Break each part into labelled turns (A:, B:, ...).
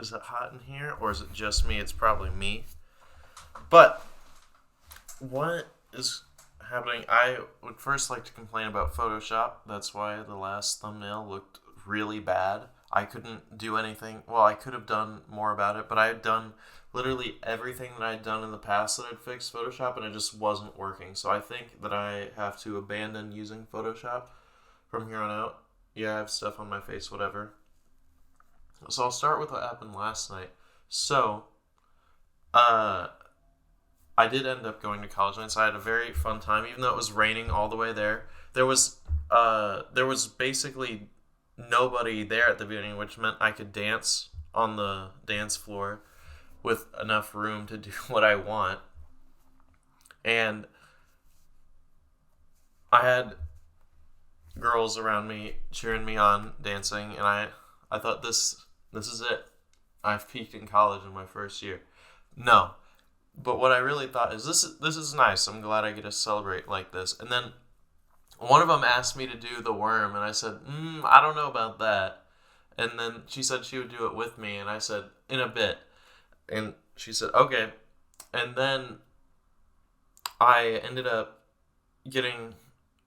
A: Is it hot in here, or is it just me? It's probably me. But what is happening? I would first like to complain about Photoshop. That's why the last thumbnail looked really bad. I couldn't do anything. Well, I could have done more about it, but I had done literally everything that I'd done in the past that had fixed Photoshop, and it just wasn't working. So I think that I have to abandon using Photoshop from here on out. Yeah, I have stuff on my face, whatever. So I'll start with what happened last night. So, I did end up going to college night, so I had a very fun time, even though it was raining all the way there. There was basically nobody there at the beginning, which meant I could dance on the dance floor with enough room to do what I want. And I had girls around me cheering me on, dancing, and I thought this is it. I've peaked in college in my first year. No. But what I really thought is this is nice. I'm glad I get to celebrate like this. And then one of them asked me to do the worm, and I said, I don't know about that. And then she said she would do it with me, and I said, in a bit. And she said, okay. And then I ended up getting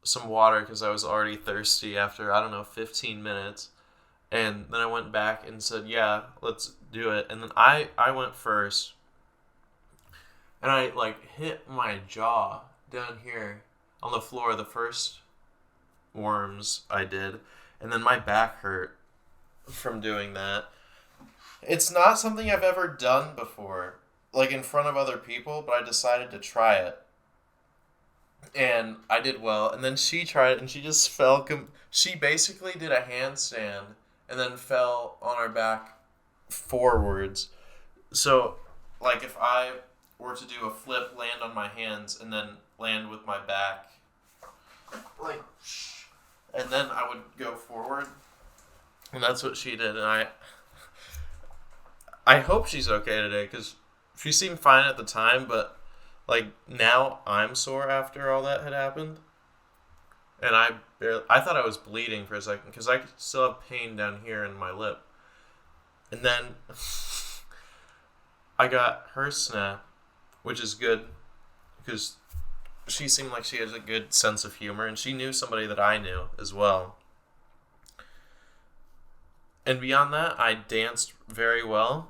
A: some water because I was already thirsty after, 15 minutes. And then I went back and said, yeah, let's do it. And then I went first. And I, hit my jaw down here on the floor the first worms I did. And then my back hurt from doing that. It's not something I've ever done before, in front of other people, but I decided to try it. And I did well. And then she tried it, and she just fell. She basically did a handstand and then fell on her back forwards. So, if I were to do a flip, land on my hands, and then land with my back, and then I would go forward. And that's what she did. And I hope she's okay today, because she seemed fine at the time, but, now I'm sore after all that had happened. And I thought I was bleeding for a second, because I still have pain down here in my lip. And then I got her snap, which is good, because she seemed like she has a good sense of humor, and she knew somebody that I knew as well. And beyond that, I danced very well,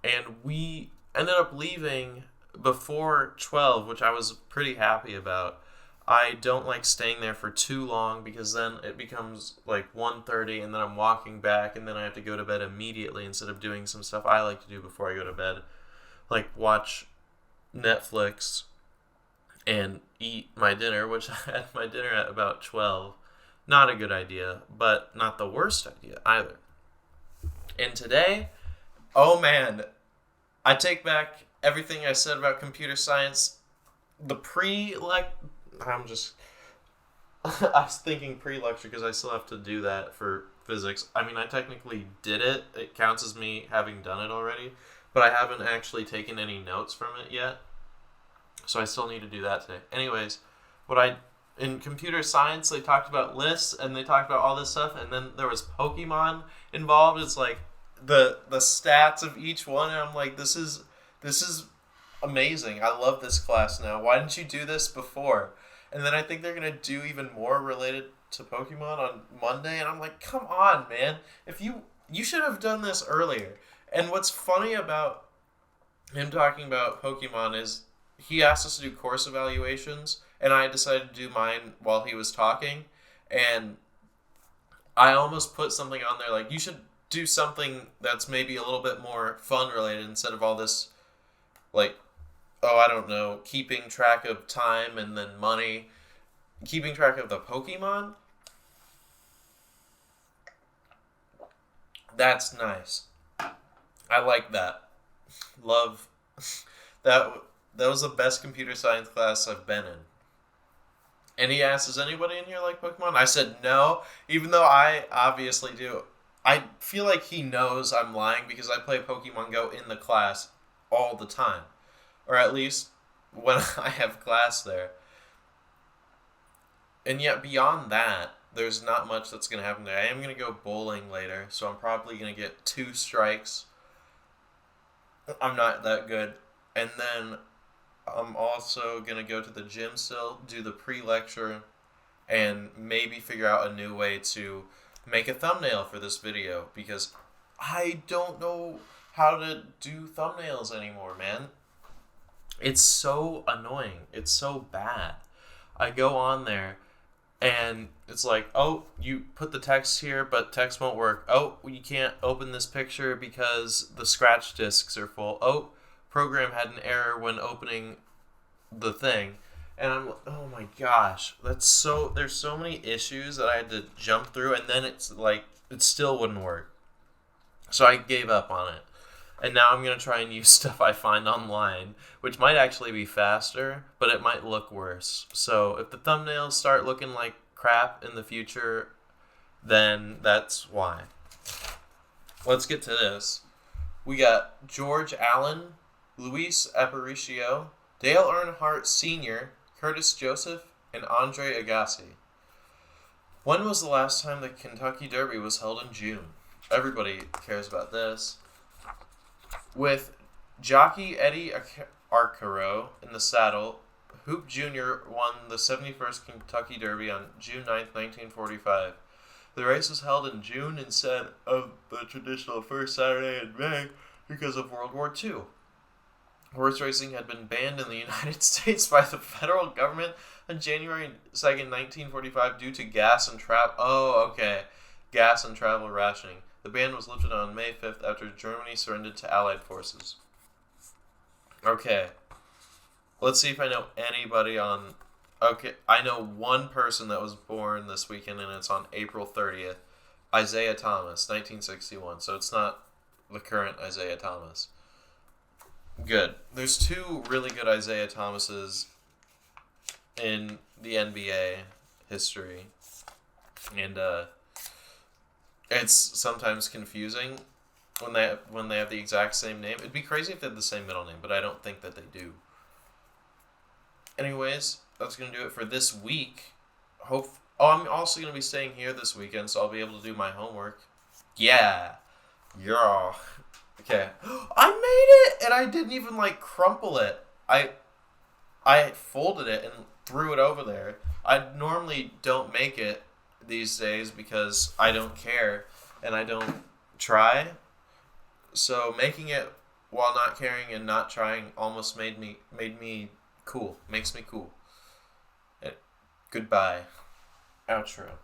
A: and we ended up leaving before 12, which I was pretty happy about. I don't like staying there for too long, because then it becomes 1:30, and then I'm walking back, and then I have to go to bed immediately instead of doing some stuff I like to do before I go to bed, watch Netflix and eat my dinner, which I had my dinner at about 12. Not a good idea, but not the worst idea either. And today, oh man, I take back everything I said about computer science. The I was thinking pre-lecture, because I still have to do that for physics. I mean, I technically did it. It counts as me having done it already, but I haven't actually taken any notes from it yet. So I still need to do that today. Anyways, in computer science, they talked about lists, and they talked about all this stuff, and then there was Pokemon involved. It's the stats of each one, and I'm like, this is amazing. I love this class now. Why didn't you do this before? And then I think they're going to do even more related to Pokemon on Monday, and I'm like, come on, man. If you should have done this earlier. And what's funny about him talking about Pokemon is he asked us to do course evaluations, and I decided to do mine while he was talking, and I almost put something on there you should do something that's maybe a little bit more fun related instead of all this, I don't know, keeping track of time and then money, keeping track of the Pokemon. That's nice. I like that. Love that. That was the best computer science class I've been in. And he asked, does anybody in here like Pokemon? I said no, even though I obviously do. I feel like he knows I'm lying, because I play Pokemon Go in the class all the time. Or at least when I have class there. And yet beyond that, there's not much that's going to happen there. I am going to go bowling later, so I'm probably going to get 2 strikes I'm not that good. And then I'm also going to go to the gym still, do the pre-lecture, and maybe figure out a new way to make a thumbnail for this video because I don't know how to do thumbnails anymore, man. It's so annoying. It's so bad. I go on there and it's like, oh, you put the text here, but text won't work. Oh, you can't open this picture because the scratch disks are full. Oh, program had an error when opening the thing. And I'm, oh my gosh, there's so many issues that I had to jump through, and then it's like, it still wouldn't work. So I gave up on it. And now I'm going to try and use stuff I find online, which might actually be faster, but it might look worse. So if the thumbnails start looking like crap in the future, then that's why. Let's get to this. We got George Allen, Luis Aparicio, Dale Earnhardt Sr., Curtis Joseph, and Andre Agassi. When was the last time the Kentucky Derby was held in June? Everybody cares about this. With jockey Eddie Arcaro in the saddle, Hoop Jr. won the 71st Kentucky Derby on June 9th, 1945. The race was held in June instead of the traditional first Saturday in May because of World War II. Horse racing had been banned in the United States by the federal government on January 2nd, 1945 due to gas and travel rationing. The ban was lifted on May 5th after Germany surrendered to Allied forces. Okay. Let's see if I know anybody on... Okay, I know one person that was born this weekend, and it's on April 30th. Isaiah Thomas, 1961. So it's not the current Isaiah Thomas. Good. There's two really good Isaiah Thomases in the NBA history. And it's sometimes confusing when they have the exact same name. It'd be crazy if they had the same middle name, but I don't think that they do. Anyways, that's going to do it for this week. I'm also going to be staying here this weekend, so I'll be able to do my homework. Yeah. Okay. I made it! And I didn't even, crumple it. I folded it and threw it over there. I normally don't make it these days because I don't care and I don't try. So making it while not caring and not trying almost made me cool. Makes me cool. Goodbye. Outro.